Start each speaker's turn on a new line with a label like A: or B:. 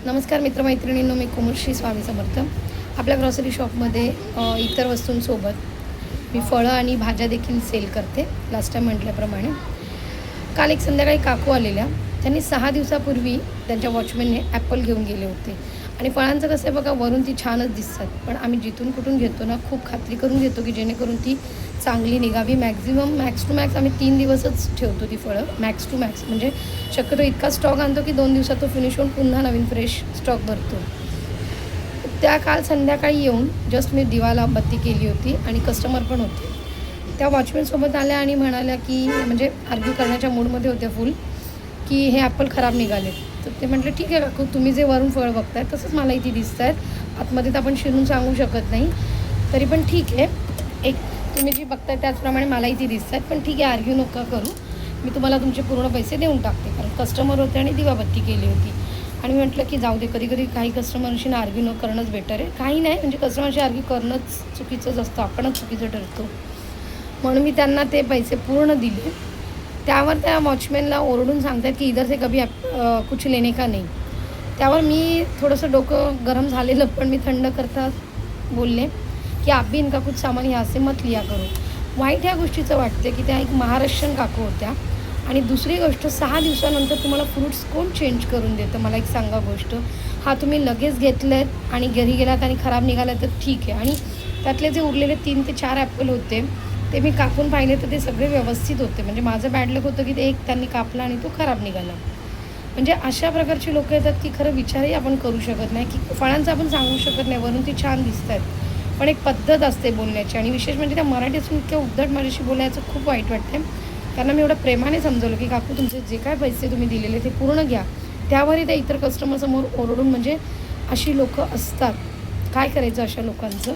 A: नमस्कार मित्रमैत्रिणींनो, मी कुमुश्री स्वामी समर्थ. आपल्या ग्रॉसरी शॉपमध्ये इतर वस्तूंसोबत मी फळं आणि भाज्या देखील सेल करते. लास्ट टाईम म्हटल्याप्रमाणे काल एक संध्याकाळी काकू आलेल्या. त्यांनी 6 दिवसापूर्वी त्यांच्या वॉचमॅनने ॲपल घेऊन गेले होते. आणि फळांचं कसं आहे बघा, वरून ती छानच दिसतात, पण आम्ही जिथून कुठून घेतो ना, खूप खात्री करून घेतो की जेणेकरून ती चांगली निघावी. मॅक्स टू मॅक्स आम्ही 3 दिवसच ठेवतो ती फळं. मॅक्स टू मॅक्स म्हणजे शक्यतो इतका स्टॉक आणतो की 2 दिवसात तो फिनिश होऊन पुन्हा नवीन फ्रेश स्टॉक भरतो. त्या काल संध्याकाळी येऊन जस्ट मी दिवाला बत्ती केली होती आणि कस्टमर पण होते. त्या वॉचमॅनसोबत आल्या आणि म्हणाल्या की म्हणजे आर्ग्यू करण्याच्या मूडमध्ये होत्या फुल, की हे ॲपल खराब निघाले. तर ते म्हटलं ठीक आहे काकू, तुम्ही जे वरून फळ बघताय तसंच मला इथे दिसत आहेत. आतमध्ये तर आपण शिरून सांगू शकत नाही, तरी पण ठीक आहे. एक तुम्ही जी बघताय त्याचप्रमाणे मला इथे दिसत आहेत, पण ठीक आहे, आर्ग्यू नका करू, मी तुम्हाला तुमचे पूर्ण पैसे देऊन टाकते. कारण कस्टमर होते आणि दिवाबत्ती केली होती. आणि मी म्हटलं की जाऊ दे, कधी कधी काही कस्टमरशी आर्ग्यू न करणंच बेटर आहे. काही नाही म्हणजे कस्टमरशी आर्ग्यू करणंच चुकीचंच असतं, आपणच चुकीचं ठरतो. म्हणून मी त्यांना ते पैसे पूर्ण दिले. त्यावर त्या वॉचमॅनला ओरडून सांगतात की इधर से कभी कुछ लेने का नाही. त्यावर मी थोडंसं डोकं गरम झालेलं, पण मी थंड करता बोलले की आप भी इनका कुछ सामान यहाँ से मत लिया करो. वाईट ह्या गोष्टीचं वाटते की त्या एक महाराष्ट्रीयन काकू होत्या. आणि दुसरी गोष्ट, 6 दिवसानंतर तुम्हाला फ्रूट्स कोण चेंज करून देतं, मला एक सांगा गोष्ट. हा तुम्ही लगेच घेतलेत आणि घरी गेलात आणि खराब निघाला तर ठीक आहे. आणि त्यातले जे उरलेले 3 ते 4 ॲपल होते ते मी कापून पाहिले तर ते सगळे व्यवस्थित होते. म्हणजे माझं बॅड लक होतं की ते एक त्यांनी कापला आणि तो खराब निघाला. म्हणजे अशा प्रकारची लोकं येतात की खरं विचारही आपण करू शकत नाही, की फळांचं आपण सांगू शकत नाही, वरून ती छान दिसत आहेत, पण एक पद्धत असते बोलण्याची. आणि विशेष म्हणजे त्या मराठी असून इतक्या उद्धट माझ्याशी बोलायचं खूप वाईट वाटते. कारण मी एवढं प्रेमाने समजवलं की काकू, तुमचे जे काय पैसे तुम्ही दिलेले ते पूर्ण घ्या. त्यावरही त्या इतर कस्टमरसमोर ओरडून, म्हणजे अशी लोकं असतात, काय करायचं अशा लोकांचं.